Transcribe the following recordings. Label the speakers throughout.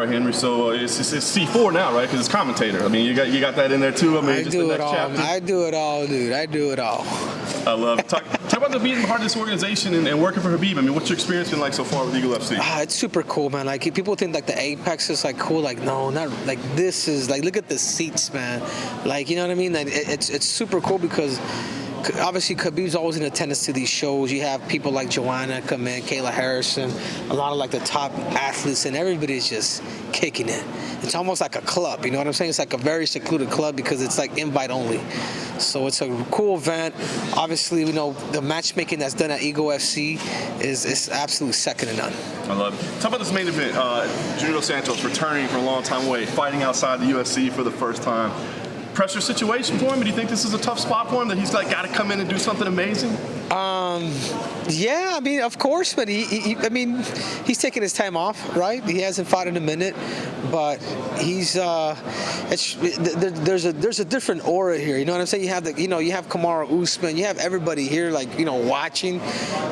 Speaker 1: right, Henry? So it's C4 now, right? Because it's commentator. I mean, you got that in there too. I mean,
Speaker 2: I do it all. I do it all, dude. I do it all.
Speaker 1: I love it. Talk about the being part of this organization and working for Khabib. I mean, what's your experience been like so far with Eagle FC?
Speaker 2: It's super cool, man. Like, people think like the Apex is like cool. Like, no, not like this is like, look at the seats, man. Like, you know what I mean? Like, it's super cool because obviously Khabib's always in attendance to these shows. You have people like Joanna come in, Kayla Harrison, a lot of like the top athletes, and everybody's just kicking it. It's almost like a club, you know what I'm saying? It's like a very secluded club because it's like invite only. So it's a cool event. Obviously, you know, the matchmaking that's done at Eagle FC is absolutely second to none.
Speaker 1: I love it. Talk about this main event. Junior Santos returning from a long time away, fighting outside the UFC for the first time. Pressure situation for him? Do you think this is a tough spot for him, that he's like got to come in and do something amazing?
Speaker 2: Yeah, I mean, of course, but I mean, he's taking his time off, right? He hasn't fought in a minute, but he's there's a different aura here. You know what I'm saying? You have you have Kamaru Usman, you have everybody here, like, you know, watching,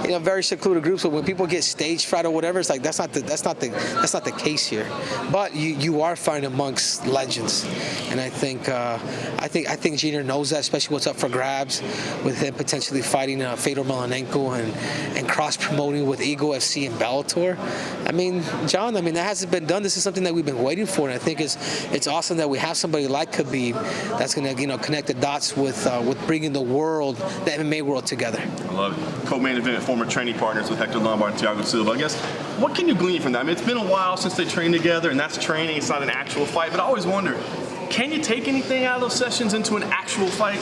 Speaker 2: you know, very secluded groups. So when people get stage fright or whatever, it's like that's not the case here. But you are fighting amongst legends, and I think Junior knows that, especially what's up for grabs with him potentially fighting Fedor Emelianenko and cross-promoting with Eagle FC and Bellator. I mean, John, I mean, that hasn't been done. This is something that we've been waiting for, and I think it's awesome that we have somebody like Khabib that's going to, you know, connect the dots with bringing the MMA world together.
Speaker 1: I love it. Co-main event, former training partners with Hector Lombard and Thiago Silva. I guess, what can you glean from that? I mean, it's been a while since they trained together, and that's training. It's not an actual fight, but I always wonder, can you take anything out of those sessions into an actual fight?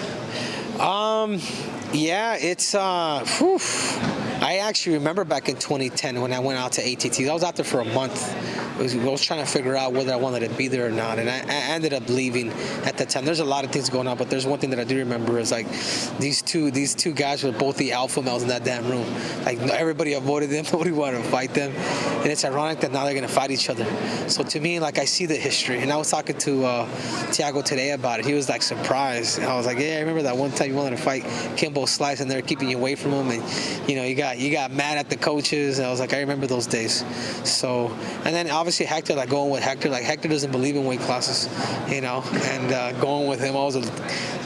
Speaker 2: Yeah, it's I actually remember back in 2010 when I went out to ATT. I was out there for a month. I was trying to figure out whether I wanted to be there or not, and I ended up leaving at that time. There's a lot of things going on, but there's one thing that I do remember is like these two guys were both the alpha males in that damn room. Like, everybody avoided them, nobody wanted to fight them, and it's ironic that now they're gonna fight each other. So to me, like, I see the history, and I was talking to Thiago today about it. He was like surprised. I was like, yeah, I remember that one time you wanted to fight Kimbo Slice, and they're keeping you away from him, and you know you got mad at the coaches. And I was like, I remember those days. So, and then obviously Hector, like going with Hector, like Hector doesn't believe in weight classes, you know, and going with him, I was,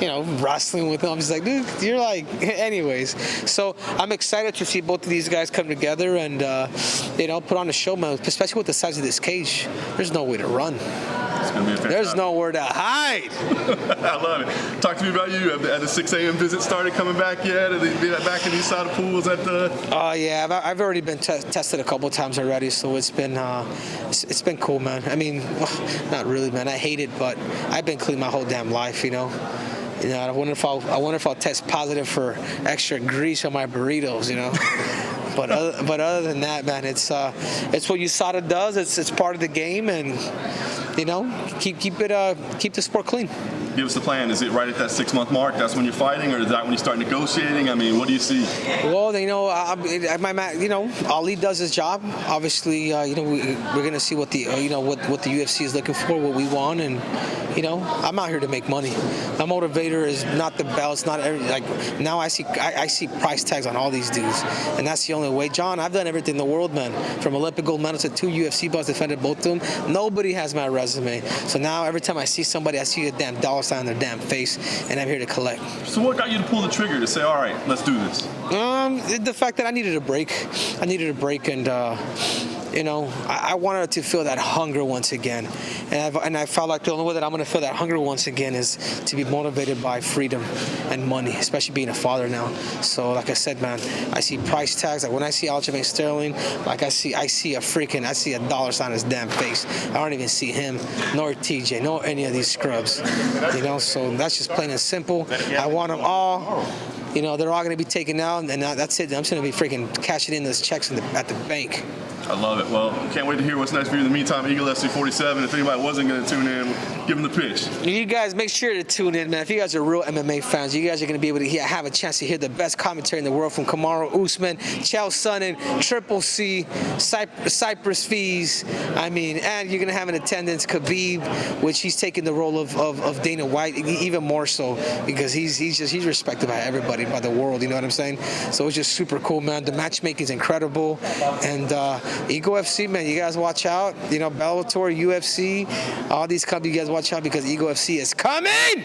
Speaker 2: you know, wrestling with him. I'm just like, dude, you're like, anyways. So I'm excited to see both of these guys come together and, you know, put on a show, man, especially with the size of this cage. There's no way to run. There's nowhere to hide.
Speaker 1: I love it. Talk to me about you. Have the 6 a.m. visit started coming back yet? Have they been back in these side of pools at the?
Speaker 2: Yeah, I've already been tested a couple times already, so it's been cool, man. I mean, not really, man. I hate it, but I've been clean my whole damn life, you know. You know, I wonder if I'll test positive for extra grease on my burritos, you know. But other than that, man, it's what USADA does. It's part of the game, and you know, keep the sport clean.
Speaker 1: Give us the plan. Is it right at that 6-month mark? That's when you're fighting, or is that when you start negotiating? I mean, what do you see?
Speaker 2: Well, you know, Ali does his job. Obviously, you know, we're gonna see what the what the UFC is looking for, what we want, and you know, I'm out here to make money. My motivator is not the belts, not like now I see price tags on all these dudes, and that's the only way. John, I've done everything in the world, man. From Olympic gold medals to 2 UFC belts, defended both of them. Nobody has my resume. So now every time I see somebody, I see a damn dollar sign on their damn face, and I'm here to collect.
Speaker 1: So what got you to pull the trigger to say, all right, let's do this?
Speaker 2: The fact that I needed a break. And you know, I wanted to feel that hunger once again, and I felt like the only way that I'm going to feel that hunger once again is to be motivated by freedom and money, especially being a father now. So, like I said, man, I see price tags. Like when I see Aljamain Sterling, like I see a dollar sign on his damn face. I don't even see him, nor TJ, nor any of these scrubs. You know, so that's just plain and simple. I want them all. You know, they're all going to be taken out, and that's it. I'm just going to be freaking cashing in those checks at the bank.
Speaker 1: I love it. Well, can't wait to hear what's next for you. In the meantime, Eagle FC 47. If anybody wasn't going to tune in, give them the pitch.
Speaker 2: You guys, make sure to tune in, man. If you guys are real MMA fans, you guys are going to be able to have a chance to hear the best commentary in the world from Kamaru Usman, Chael Sonnen, Triple C, Cypress Fees. I mean, and you're going to have in attendance Khabib, which he's taking the role of Dana White, even more so because he's respected by everybody, by the world. You know what I'm saying? So it's just super cool, man. The matchmaking is incredible, and Ego FC, man, you guys watch out. You know, Bellator, UFC, all these companies, you guys watch out because Ego FC is coming.